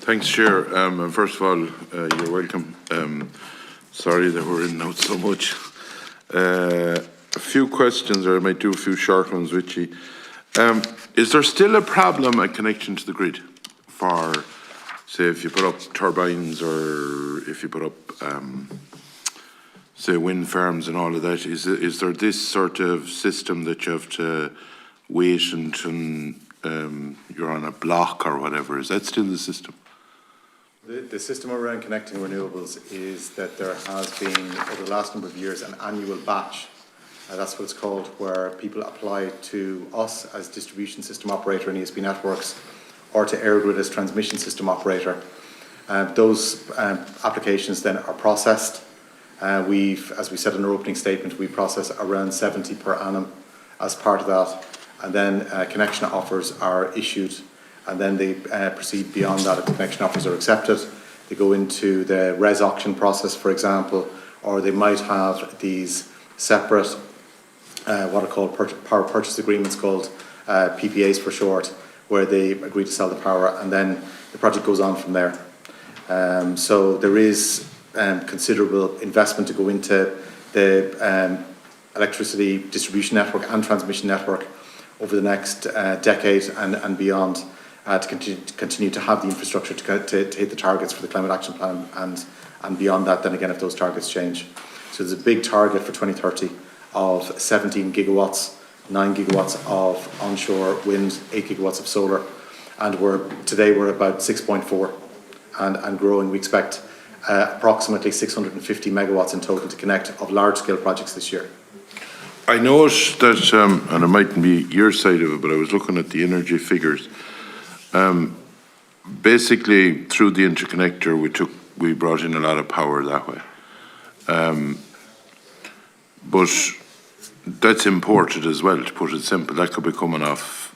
Thanks, Chair. And first of all, you're welcome. Sorry that we're in and out so much. A few questions, or I might do a few short ones with you. Is there still a problem at connection to the grid for, say, if you put up turbines or if you put up, say, wind farms and all of that? Is there this sort of system that you have to wait until you're on a block or whatever? Is that still the system? The system around connecting renewables is that there has been, over the last number of years, an annual batch. That's what it's called, where people apply to us as distribution system operator in ESB networks or to EirGrid as transmission system operator. Those applications then are processed. As we said in our opening statement, we process around 70 per annum as part of that. And then connection offers are issued, and then they proceed beyond that if the connection offers are accepted. They go into the res auction process, for example, or they might have these separate, what are called power purchase agreements, called PPAs for short, where they agree to sell the power, and then the project goes on from there. So there is considerable investment to go into the electricity distribution network and transmission network over the next decade and beyond, to continue to have the infrastructure to hit the targets for the climate action plan and beyond that, then again, if those targets change. So there's a big target for 2030 of 17 gigawatts, 9 gigawatts of onshore wind, 8 gigawatts of solar, and today we're about 6.4 and growing. We expect approximately 650 megawatts in total to connect of large-scale projects this year. I noticed that, and it mightn't be your side of it, but I was looking at the energy figures. Basically, through the interconnector, we brought in a lot of power that way. But that's imported as well, to put it simple. That could be coming off,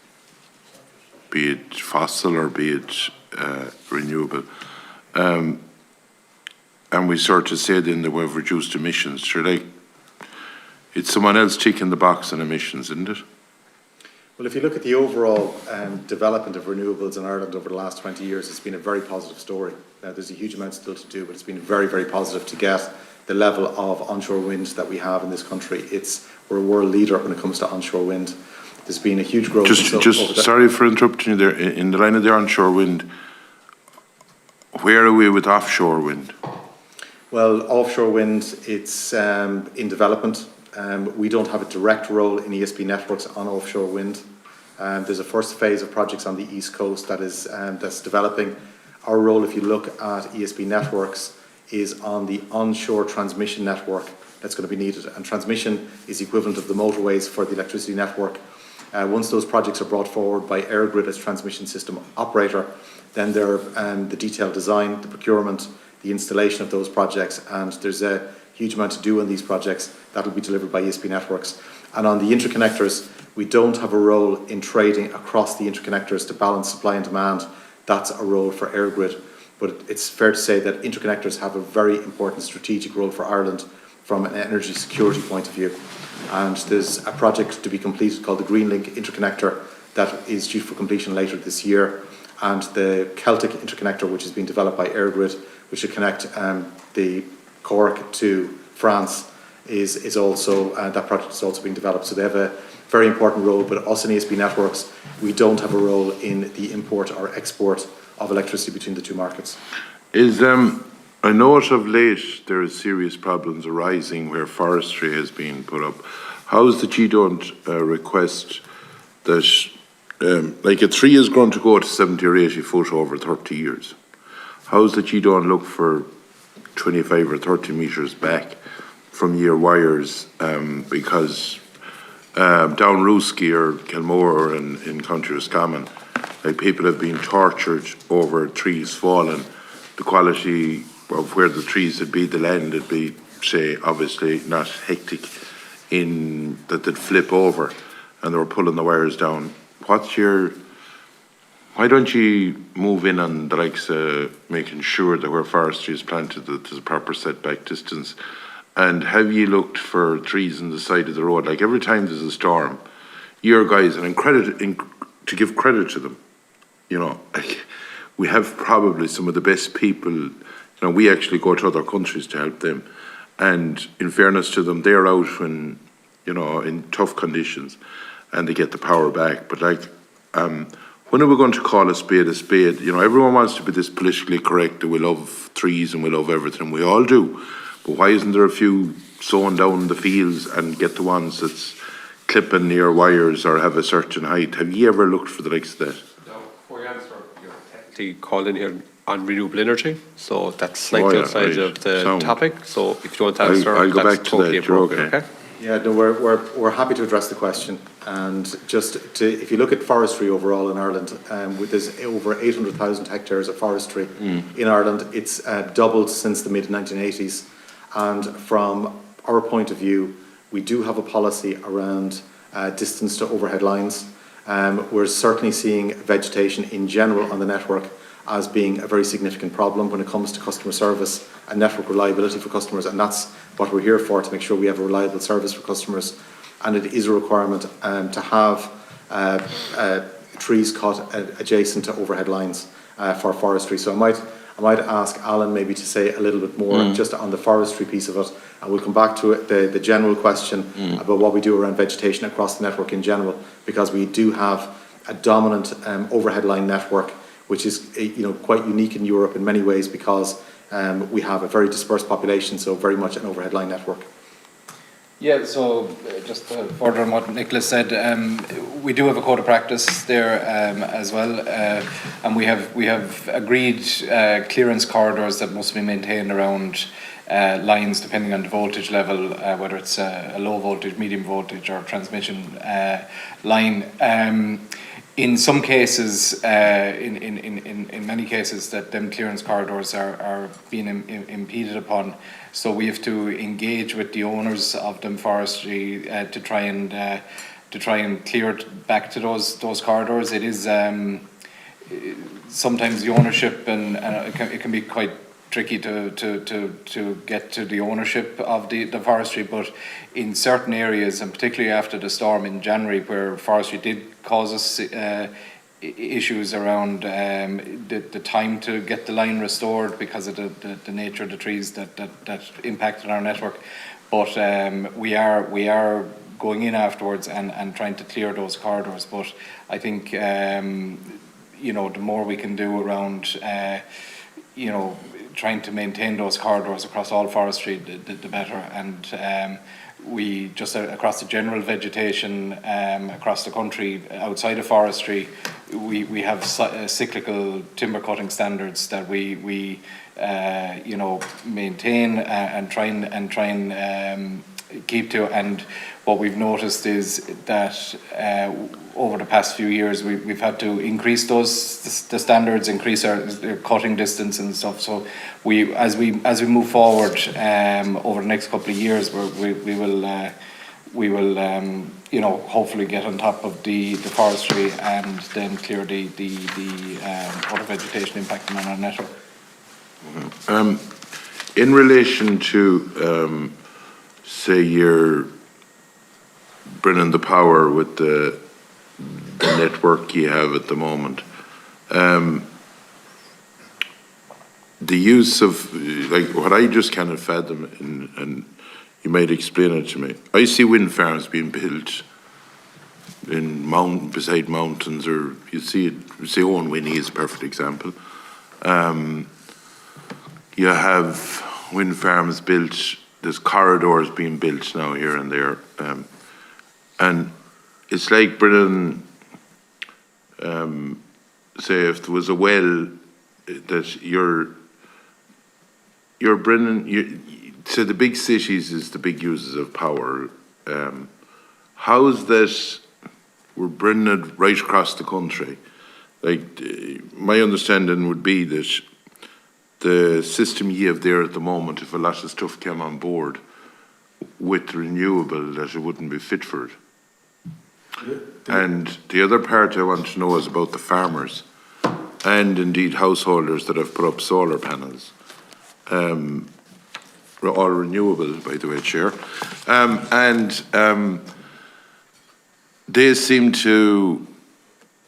be it fossil or be it renewable. And we sort of say then that we've reduced emissions. Sure, it's someone else ticking the box on emissions, isn't it? Well, if you look at the overall development of renewables in Ireland over the last 20 years, it's been a very positive story. Now, there's a huge amount still to do, but it's been very, very positive to get the level of onshore wind that we have in this country. We're a world leader when it comes to onshore wind. There's been a huge growth. Sorry for interrupting you there. In the line of the onshore wind, where are we with offshore wind? Well, offshore wind, it's in development. We don't have a direct role in ESB networks on offshore wind. There's a first phase of projects on the East Coast that's developing. Our role, if you look at ESB networks, is on the onshore transmission network that's going to be needed. And transmission is the equivalent of the motorways for the electricity network. Once those projects are brought forward by EirGrid as transmission system operator, then they're the detailed design, the procurement, the installation of those projects, and there's a huge amount to do on these projects that will be delivered by ESB networks. And on the interconnectors, we don't have a role in trading across the interconnectors to balance supply and demand. That's a role for EirGrid. But it's fair to say that interconnectors have a very important strategic role for Ireland from an energy security point of view. And there's a project to be completed called the Greenlink interconnector that is due for completion later this year. And the Celtic interconnector, which is being developed by EirGrid, which should connect the Cork to France, is also that project is also being developed. So they have a very important role. But us in ESB networks, we don't have a role in the import or export of electricity between the two markets. I know of late there is serious problems arising where forestry has been put up. How is that you don't request that, like a tree is going to go to 70 or 80 foot over 30 years? How is that you don't look for 25 or 30 metres back from your wires, because down Rooski or Kilmore or in County Roscommon, like people have been tortured over trees falling. The quality of where the trees would be, the land would be, say, obviously not hectic in that they'd flip over and they were pulling the wires down. Why don't you move in on the likes of making sure that where forestry is planted that there's a proper setback distance? And have you looked for trees on the side of the road? Like every time there's a storm, your guys, and to give credit to them, you know, like we have probably some of the best people. You know, we actually go to other countries to help them, and in fairness to them, they're out when, you know, in tough conditions, and they get the power back. But like, when are we going to call a spade a spade? You know, everyone wants to be this politically correct, that we love trees and we love everything. We all do. But why isn't there a few sowing down the fields and get the ones that's clipping near wires or have a certain height? Have you ever looked for the likes of that? No, before you answer, you're technically called in here on renewable energy, so that's slightly outside of the topic. So if you want to answer, I'll go that's back to totally that. You're appropriate. Okay. Yeah, no, we're happy to address the question. And just to, if you look at forestry overall in Ireland, there's over 800,000 hectares of forestry in Ireland. It's doubled since the mid-1980s. And from our point of view, we do have a policy around distance to overhead lines. We're certainly seeing vegetation in general on the network as being a very significant problem when it comes to customer service and network reliability for customers, and that's what we're here for, to make sure we have a reliable service for customers. And it is a requirement to have trees cut adjacent to overhead lines for forestry. So I might ask Alan maybe to say a little bit more just on the forestry piece of it, and we'll come back to it, the general question about what we do around vegetation across the network in general, because we do have a dominant overhead line network, which is quite unique in Europe in many ways, because we have a very dispersed population, so very much an overhead line network. Yeah, so just to further on what Nicholas said, we do have a code of practice there as well, and we have agreed clearance corridors that must be maintained around lines depending on the voltage level, whether it's a low voltage, medium voltage, or transmission line. In some cases, in many cases, that them clearance corridors are being impeded upon. So we have to engage with the owners of them forestry to try and clear it back to those corridors. It is sometimes the ownership, and it can be quite tricky to get to the ownership of the forestry, but in certain areas, and particularly after the storm in January, where forestry did cause us issues around the time to get the line restored because of the nature of the trees that impacted our network. But we are going in afterwards and trying to clear those corridors. But I think the more we can do around trying to maintain those corridors across all forestry, the better. And we just across the general vegetation across the country outside of forestry, we have cyclical timber cutting standards that we maintain and try and keep to. And what we've noticed is that over the past few years, we've had to increase the standards, increase our cutting distance and stuff. So as we move forward over the next couple of years, we will hopefully get on top of the forestry and then clear the other vegetation impacting on our network. In relation to say you're bringing the power with the network you have at the moment, the use of, like, what I just cannot fathom, and you might explain it to me. I see wind farms being built in beside mountains, or you see it. Say Owen Winnie is a perfect example. You have wind farms built. There's corridors being built now here and there, and it's like bringing, say, if there was a well that you're bringing, so the big cities is the big users of power. How is that we're bringing it right across the country? Like, my understanding would be that the system you have there at the moment, if a lot of stuff came on board with renewable, that it wouldn't be fit for it. And the other part I want to know is about the farmers and indeed householders that have put up solar panels. All renewable, by the way, Chair. They seem to,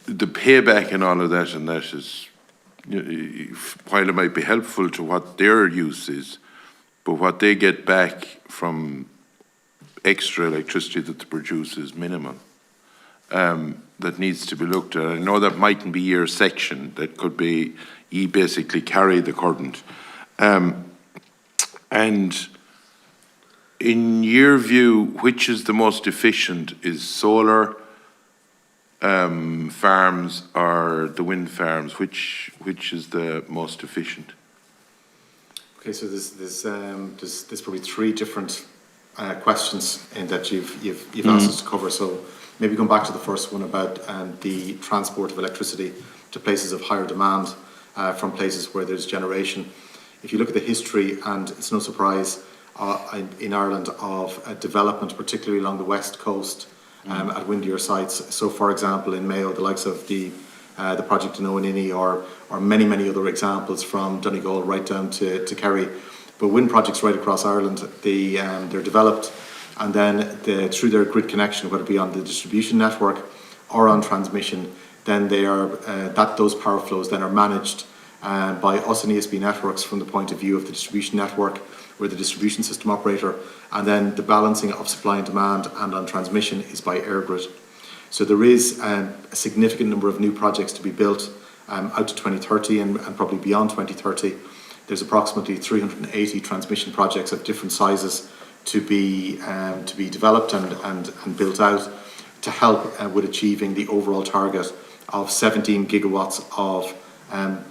the payback and all of that, and that is while it might be helpful to what their use is, but what they get back from extra electricity that they produce is minimal. That needs to be looked at. I know that mightn't be your section. That could be you basically carry the current. And in your view, which is the most efficient? Is solar farms or the wind farms? Which is the most efficient? Okay, so there's probably three different questions in that you've asked us to cover. So maybe going back to the first one about the transport of electricity to places of higher demand from places where there's generation. If you look at the history, and it's no surprise in Ireland of development, particularly along the west coast at windier sites. So, for example, in Mayo, the likes of the project in Oireachtas or many other examples from Donegal right down to Kerry. But wind projects right across Ireland, they're developed, and then through their grid connection, whether it be on the distribution network or on transmission, then they are those power flows then are managed by us in ESB Networks from the point of view of the distribution network. We're the distribution system operator, and then the balancing of supply and demand and on transmission is by EirGrid. So there is a significant number of new projects to be built out to 2030 and probably beyond 2030. There's approximately 380 transmission projects of different sizes to be developed and built out to help with achieving the overall target of 17 gigawatts of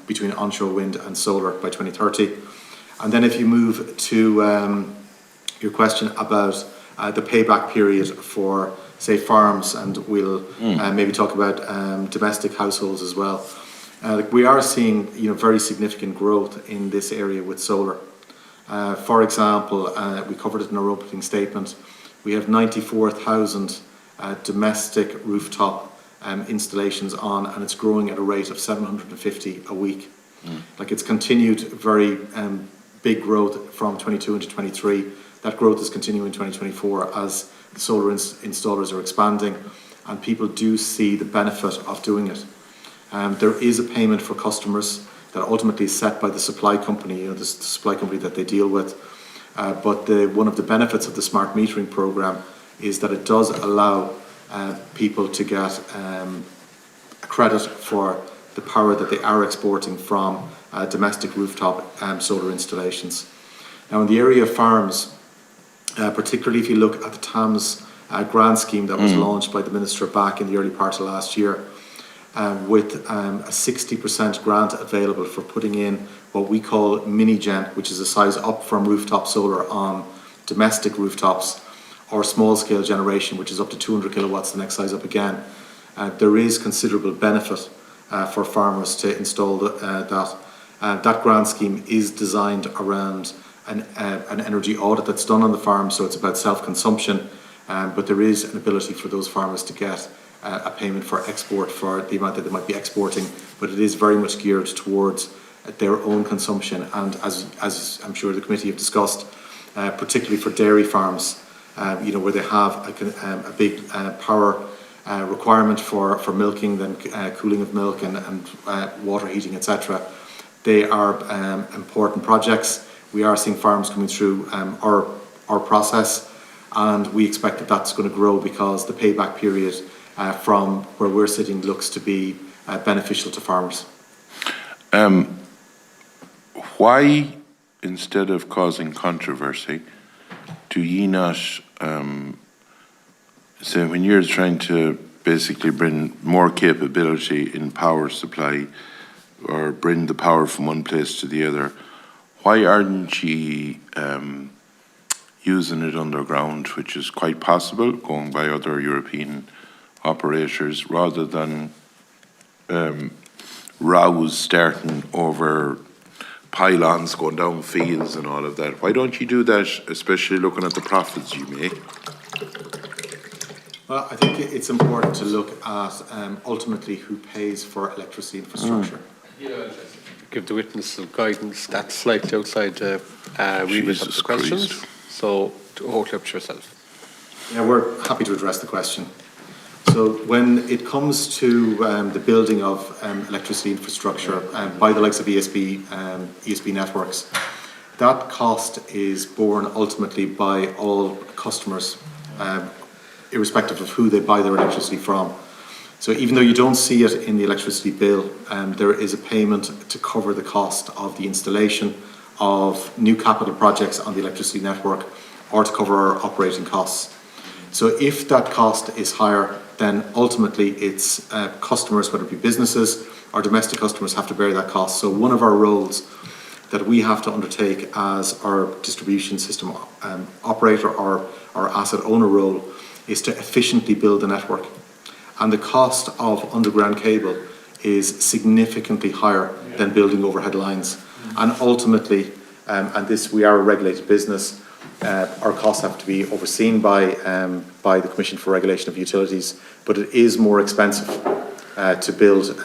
between onshore wind and solar by 2030. And then if you move to your question about the payback period for, say, farms, and we'll maybe talk about domestic households as well. We are seeing very significant growth in this area with solar. For example, we covered it in our opening statement. We have 94,000 domestic rooftop installations on, and it's growing at a rate of 750 a week. It's continued very big growth from 22 into 23. That growth is continuing in 2024 as the solar installers are expanding, and people do see the benefit of doing it. There is a payment for customers that ultimately is set by the supply company, the supply company that they deal with. But one of the benefits of the smart metering program is that it does allow people to get a credit for the power that they are exporting from domestic rooftop solar installations. Now, in the area of farms, particularly if you look at the TAMS grant scheme that was launched by the Minister back in the early part of last year, with a 60% grant available for putting in what we call mini-gen, which is a size up from rooftop solar on domestic rooftops, or small-scale generation, which is up to 200 kilowatts, the next size up again. There is considerable benefit for farmers to install that. That grant scheme is designed around an energy audit that's done on the farm, so it's about self-consumption, but there is an ability for those farmers to get a payment for export for the amount that they might be exporting, but it is very much geared towards their own consumption. And as I'm sure the committee have discussed, particularly for dairy farms, where they have a big power requirement for milking, then cooling of milk and water heating, etc. They are important projects. We are seeing farms coming through our process, and we expect that that's going to grow because the payback period from where we're sitting looks to be beneficial to farmers. Why, instead of causing controversy, do ye not say, when you're trying to basically bring more capability in power supply or bring the power from one place to the other, why aren't ye using it underground, which is quite possible, going by other European operators, rather than rows starting over pylons going down fields and all of that? Why don't you do that, especially looking at the profits you make? Well, I think it's important to look at ultimately who pays for electricity infrastructure. Give the witness some guidance. That's slightly outside the remit of the questions. So, hold up to yourself. Yeah, we're happy to address the question. So when it comes to the building of electricity infrastructure by the likes of ESB networks, that cost is borne ultimately by all customers, irrespective of who they buy their electricity from. So even though you don't see it in the electricity bill, there is a payment to cover the cost of the installation of new capital projects on the electricity network, or to cover our operating costs. So if that cost is higher, then ultimately it's customers, whether it be businesses or domestic customers, have to bear that cost. So one of our roles that we have to undertake as our distribution system operator or our asset owner role is to efficiently build the network. And the cost of underground cable is significantly higher than building overhead lines. And ultimately, and this, we are a regulated business, our costs have to be overseen by the Commission for Regulation of Utilities, but it is more expensive to build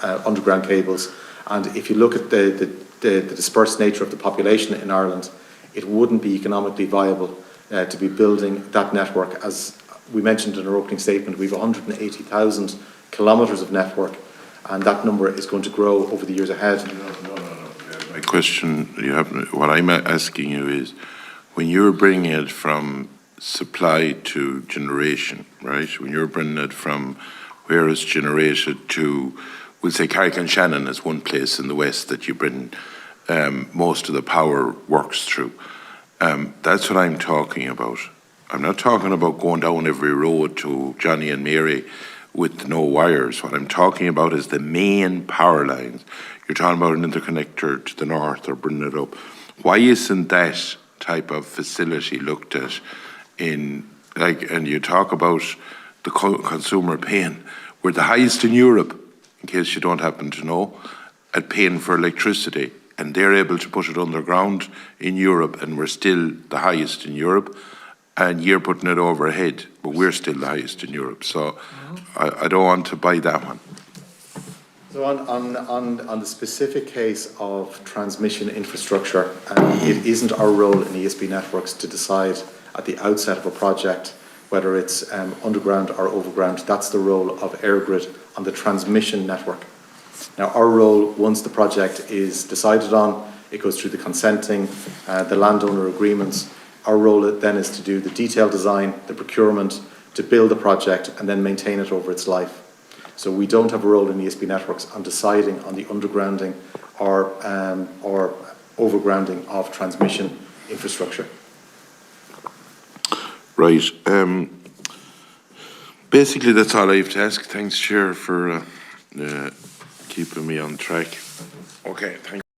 underground cables. And if you look at the dispersed nature of the population in Ireland, it wouldn't be economically viable to be building that network. As we mentioned in our opening statement, we have 180,000 kilometres of network, and that number is going to grow over the years ahead. No. My question, what I'm asking you is, when you're bringing it from supply to generation, right? When you're bringing it from where it's generated to, we'll say Carrick-on-Shannon is one place in the west that you bring most of the power works through. That's what I'm talking about. I'm not talking about going down every road to Johnny and Mary with no wires. What I'm talking about is the main power lines. You're talking about an interconnector to the north or bringing it up. Why isn't that type of facility looked at in, like, and you talk about the consumer paying. We're the highest in Europe, in case you don't happen to know, at paying for electricity. And they're able to put it underground in Europe, and we're still the highest in Europe. And you're putting it overhead, but we're still the highest in Europe. So I don't want to buy that one. So on the specific case of transmission infrastructure, it isn't our role in ESB networks to decide at the outset of a project whether it's underground or overground. That's the role of EirGrid on the transmission network. Now, our role, once the project is decided on, it goes through the consenting, the landowner agreements. Our role then is to do the detailed design, the procurement, to build the project and then maintain it over its life. So we don't have a role in ESB networks on deciding on the undergrounding or overgrounding of transmission infrastructure. Right. Basically, that's all I have to ask. Thanks, Chair, for keeping me on track. Okay, thank you.